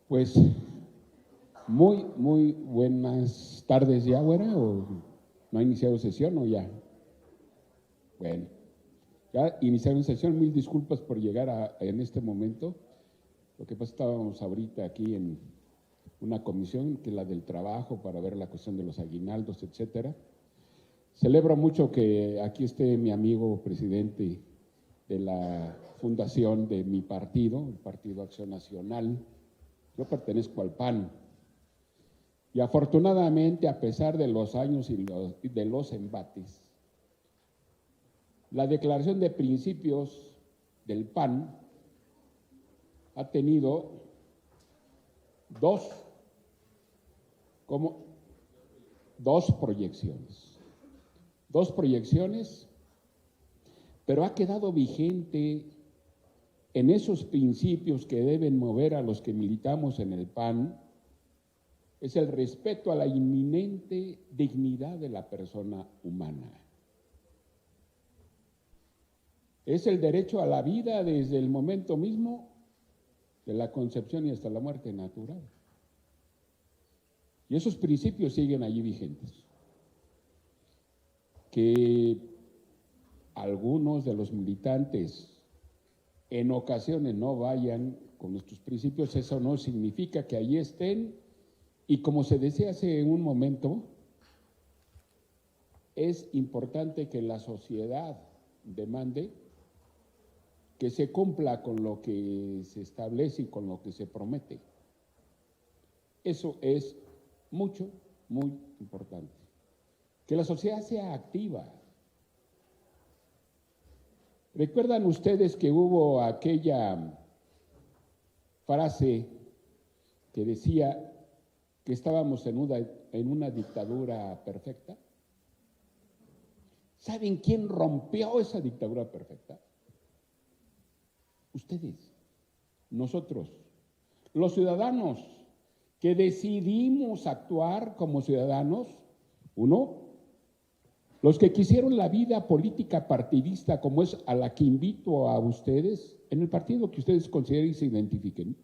Pues muy buenas tardes ya, güera, o no ha iniciado sesión o ya. Bueno, ya iniciaron sesión, mil disculpas por llegar en este momento. Lo que pasa, estábamos ahorita aquí en una comisión, que es la del trabajo, para ver la cuestión de los aguinaldos, etcétera. Celebro mucho que aquí esté mi amigo presidente de la fundación de mi partido, el Partido Acción Nacional. Yo pertenezco al PAN. Y afortunadamente, a pesar de los años y de los embates, la declaración de principios del PAN ha tenido dos proyecciones, pero ha quedado vigente en esos principios que deben mover a los que militamos en el PAN. Es el respeto a la inminente dignidad de la persona humana. Es el derecho a la vida desde el momento mismo de la concepción y hasta la muerte natural. Y esos principios siguen allí vigentes. Que algunos de los militantes en ocasiones no vayan con nuestros principios, eso no significa que allí estén. Y como se decía hace un momento, es importante que la sociedad demande que se cumpla con lo que se establece y con lo que se promete. Eso es muy importante. Que la sociedad sea activa. ¿Recuerdan ustedes que hubo aquella frase que decía que estábamos en una dictadura perfecta? ¿Saben quién rompió esa dictadura perfecta? Ustedes, nosotros, los ciudadanos que decidimos actuar como ciudadanos. Uno, los que quisieron la vida política partidista, como es a la que invito a ustedes, en el partido que ustedes consideren y se identifiquen.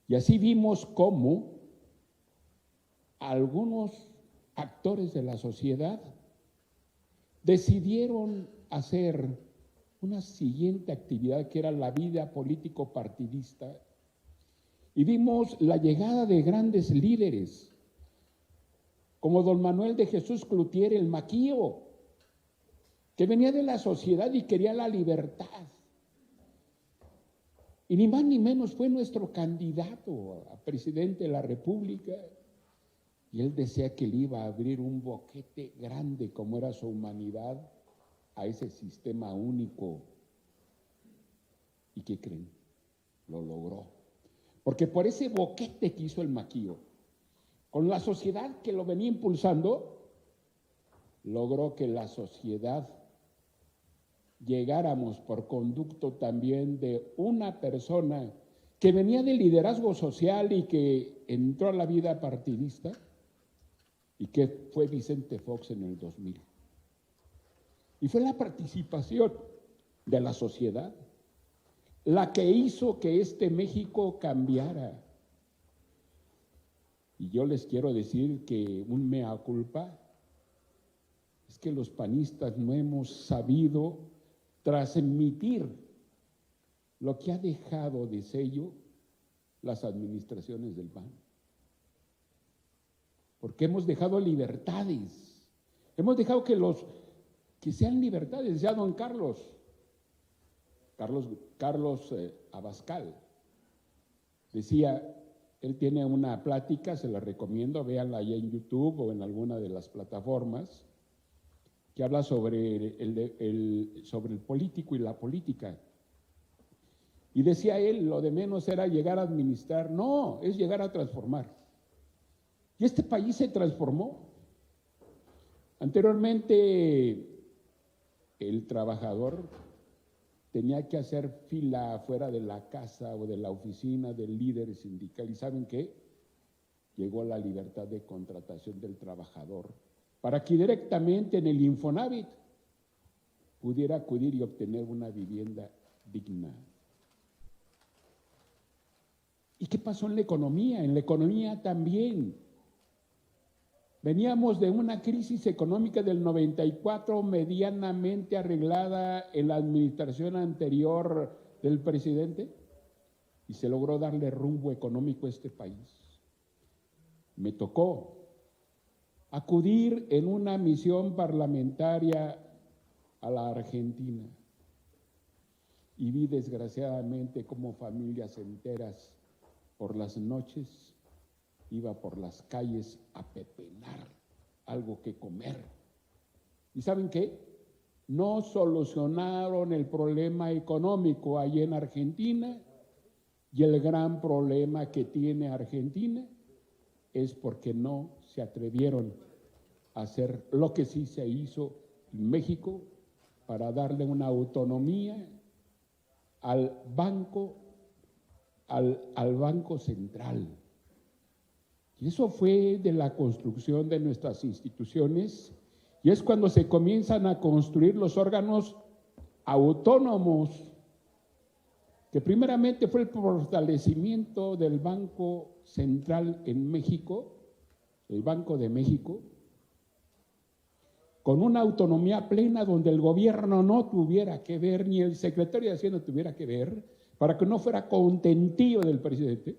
Y así vimos cómo algunos actores de la sociedad decidieron hacer una siguiente actividad, que era la vida político partidista, y vimos la llegada de grandes líderes como don Manuel de Jesús Cloutier, el Maquío, que venía de la sociedad y quería la libertad. Y ni más ni menos fue nuestro candidato a presidente de la República. Y él decía que le iba a abrir un boquete grande, como era su humanidad, a ese sistema único. ¿Y qué creen? Lo logró. Porque por ese boquete que hizo el Maquío, con la sociedad que lo venía impulsando, logró que la sociedad llegáramos por conducto también de una persona que venía del liderazgo social y que entró a la vida partidista, y que fue Vicente Fox en el 2000. Y fue la participación de la sociedad la que hizo que este México cambiara. Y yo les quiero decir que un mea culpa es que los panistas no hemos sabido transmitir lo que ha dejado de sello las administraciones del PAN. Porque hemos dejado libertades, hemos dejado que sean libertades. Decía don Carlos Abascal, decía, él tiene una plática, se la recomiendo, véanla allá en YouTube o en alguna de las plataformas, que habla sobre el político y la política. Y decía él, lo de menos era llegar a administrar, no, es llegar a transformar. Y este país se transformó. Anteriormente, el trabajador tenía que hacer fila afuera de la casa o de la oficina del líder sindical. ¿Y saben qué? Llegó la libertad de contratación del trabajador para que directamente en el Infonavit pudiera acudir y obtener una vivienda digna. ¿Y qué pasó en la economía? En la economía también. Veníamos de una crisis económica del 94 medianamente arreglada en la administración anterior del presidente y se logró darle rumbo económico a este país. Me tocó acudir en una misión parlamentaria a la Argentina y vi desgraciadamente cómo familias enteras por las noches iba por las calles a pepenar algo que comer. ¿Y saben qué? No solucionaron el problema económico ahí en Argentina, y el gran problema que tiene Argentina es porque no se atrevieron a hacer lo que sí se hizo en México para darle una autonomía al banco central. Y eso fue de la construcción de nuestras instituciones, y es cuando se comienzan a construir los órganos autónomos, que primeramente fue el fortalecimiento del Banco Central en México, el Banco de México, con una autonomía plena donde el gobierno no tuviera que ver, ni el secretario de Hacienda tuviera que ver, para que no fuera contentillo del presidente,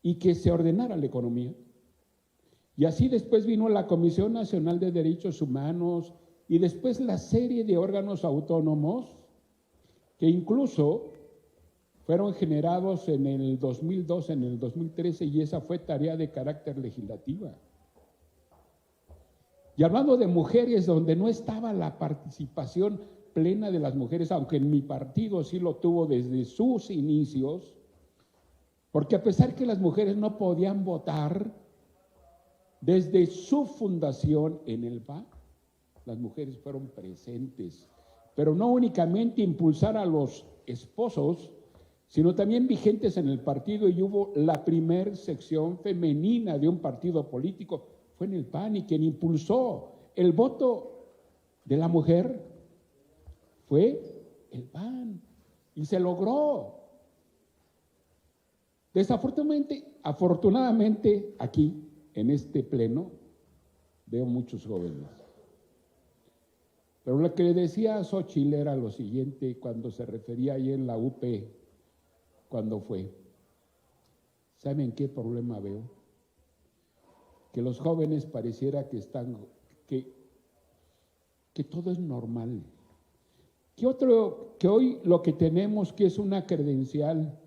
y que se ordenara la economía. Y así después vino la Comisión Nacional de Derechos Humanos y después la serie de órganos autónomos que incluso fueron generados en el 2002, en el 2013, y esa fue tarea de carácter legislativa. Y hablando de mujeres, donde no estaba la participación plena de las mujeres, aunque en mi partido sí lo tuvo desde sus inicios, porque a pesar que las mujeres no podían votar, desde su fundación en el PAN, las mujeres fueron presentes, pero no únicamente impulsar a los esposos, sino también vigentes en el partido, y hubo la primer sección femenina de un partido político, fue en el PAN, y quien impulsó el voto de la mujer fue el PAN, y se logró. Afortunadamente, aquí, en este pleno, veo muchos jóvenes. Pero lo que le decía a Xochitl era lo siguiente, cuando se refería ahí en la UP, cuando fue. ¿Saben qué problema veo? Que los jóvenes pareciera que todo es normal. Que hoy lo que tenemos, que es una credencial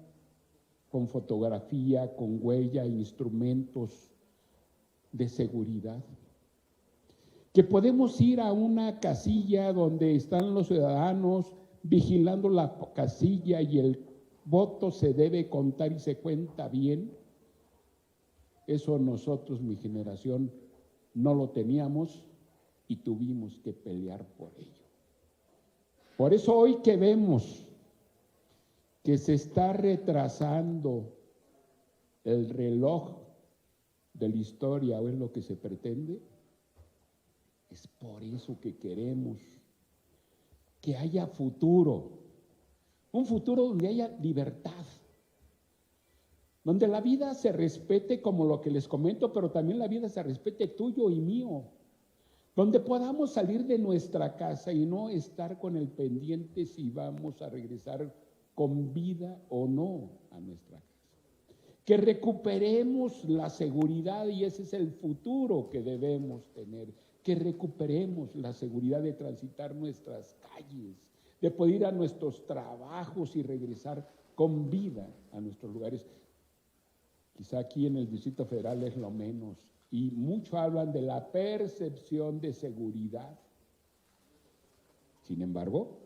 con fotografía, con huella, instrumentos de seguridad, que podemos ir a una casilla donde están los ciudadanos vigilando la casilla y el voto se debe contar y se cuenta bien. Eso nosotros, mi generación, no lo teníamos y tuvimos que pelear por ello. Por eso hoy que vemos que se está retrasando el reloj de la historia, o es lo que se pretende, es por eso que queremos que haya futuro, un futuro donde haya libertad, donde la vida se respete como lo que les comento, pero también la vida se respete tuyo y mío, donde podamos salir de nuestra casa y no estar con el pendiente si vamos a regresar con vida o no a nuestra casa. Que recuperemos la seguridad, y ese es el futuro que debemos tener, que recuperemos la seguridad de transitar nuestras calles, de poder ir a nuestros trabajos y regresar con vida a nuestros lugares. Quizá aquí en el Distrito Federal es lo menos, y mucho hablan de la percepción de seguridad. Sin embargo,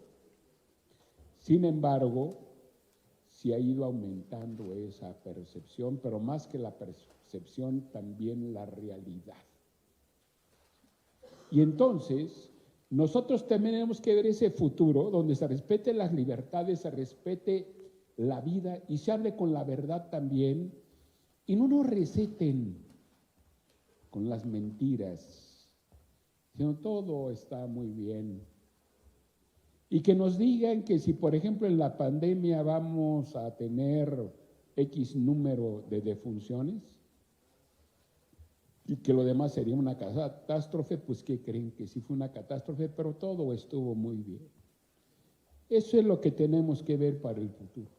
sí ha ido aumentando esa percepción, pero más que la percepción, también la realidad. Y entonces, nosotros tenemos que ver ese futuro donde se respete las libertades, se respete la vida y se hable con la verdad también, y no nos receten con las mentiras, sino todo está muy bien. Y que nos digan que si, por ejemplo, en la pandemia vamos a tener X número de defunciones y que lo demás sería una catástrofe, pues ¿qué creen? Que sí fue una catástrofe, pero todo estuvo muy bien. Eso es lo que tenemos que ver para el futuro.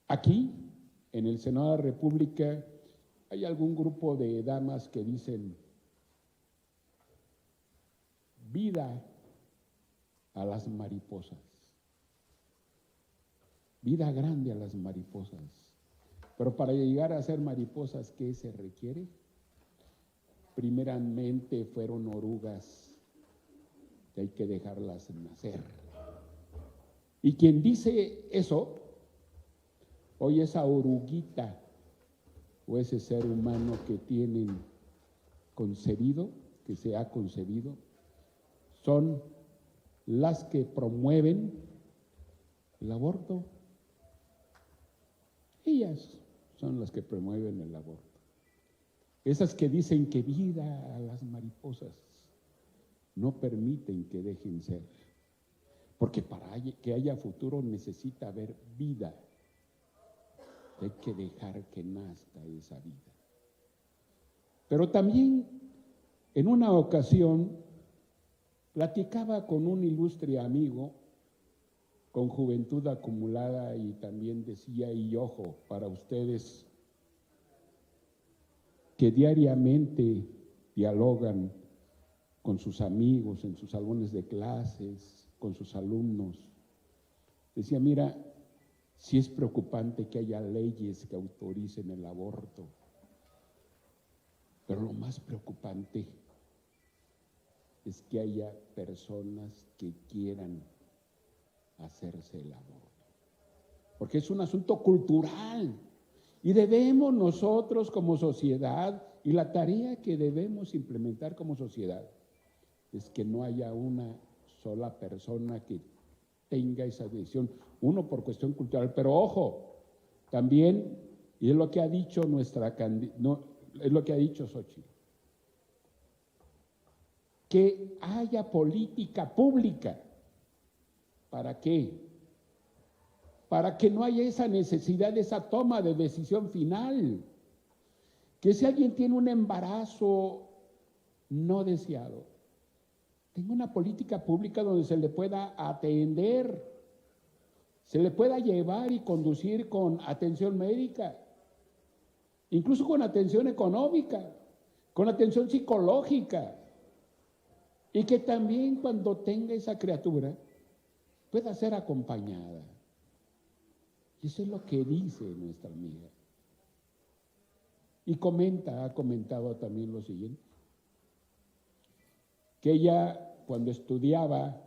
Aquí, en el Senado de la República, hay algún grupo de damas que dicen vida a las mariposas, vida grande a las mariposas. Pero para llegar a ser mariposas, ¿qué se requiere? Primeramente fueron orugas, que hay que dejarlas nacer. Y quien dice eso, hoy esa oruguita o ese ser humano que tienen concebido, que se ha concebido, son las que promueven el aborto. Ellas son las que promueven el aborto. Esas que dicen que vida a las mariposas no permiten que dejen ser. Porque para que haya futuro necesita haber vida. Hay que dejar que nazca esa vida. Pero también en una ocasión platicaba con un ilustre amigo con juventud acumulada y también decía, y ojo, para ustedes que diariamente dialogan con sus amigos en sus salones de clases, con sus alumnos, decía, mira, sí es preocupante que haya leyes que autoricen el aborto, pero lo más preocupante es que haya personas que quieran hacerse el aborto, porque es un asunto cultural y debemos nosotros como sociedad, y la tarea que debemos implementar como sociedad es que no haya una sola persona que tenga esa decisión, uno por cuestión cultural, pero ojo, también, y es lo que ha dicho es lo que ha dicho Xochitl, que haya política pública. ¿Para qué? Para que no haya esa necesidad de esa toma de decisión final. Que si alguien tiene un embarazo no deseado, tenga una política pública donde se le pueda atender, se le pueda llevar y conducir con atención médica, incluso con atención económica, con atención psicológica, y que también cuando tenga esa criatura pueda ser acompañada. Y eso es lo que dice nuestra amiga. Y ha comentado también lo siguiente, que ella cuando estudiaba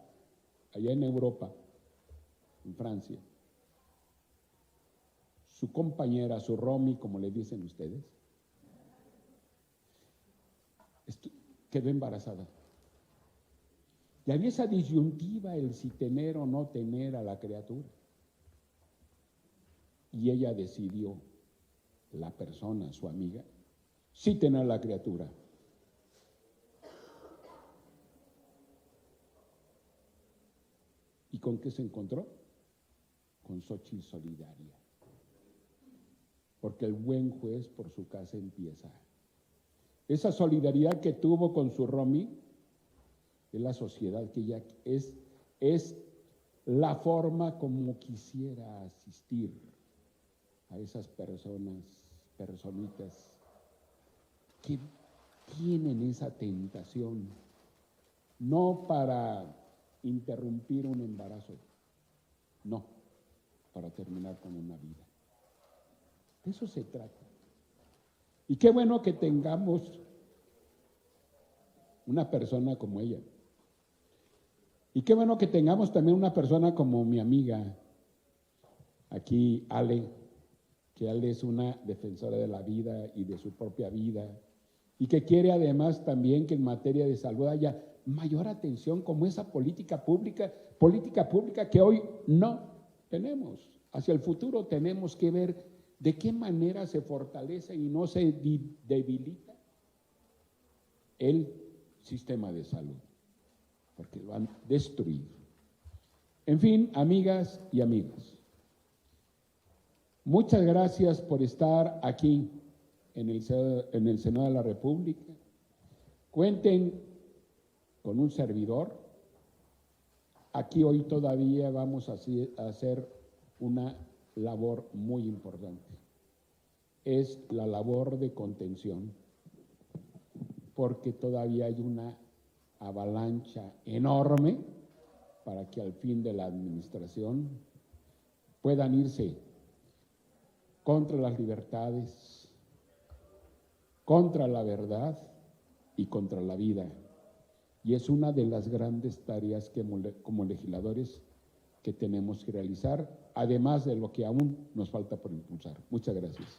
allá en Europa, en Francia, su compañera, su roomie, como le dicen ustedes, quedó embarazada. Y había esa disyuntiva, el si tener o no tener a la criatura. Y ella decidió, la persona, su amiga, sí tener a la criatura. ¿Y con qué se encontró? Con Xochitl solidaria. Porque el buen juez por su casa empieza. Esa solidaridad que tuvo con su roomie es la sociedad que ella es la forma como quisiera asistir a esas personitas que tienen esa tentación, no para interrumpir un embarazo, no, para terminar con una vida. De eso se trata. Y qué bueno que tengamos una persona como ella. Y qué bueno que tengamos también una persona como mi amiga, aquí Ale, que Ale es una defensora de la vida y de su propia vida, y que quiere además también que en materia de salud haya mayor atención como esa política pública que hoy no tenemos. Hacia el futuro tenemos que ver de qué manera se fortalece y no se debilita el sistema de salud, porque lo han destruido. En fin, amigas y amigos, Muchas gracias por estar aquí en el Senado de la República. Cuenten con un servidor. Aquí hoy todavía vamos a hacer una labor muy importante. Es la labor de contención, porque todavía hay una avalancha enorme para que al fin de la administración puedan irse contra las libertades, contra la verdad y contra la vida. Y es una de las grandes tareas que como legisladores que tenemos que realizar, además de lo que aún nos falta por impulsar. Muchas gracias.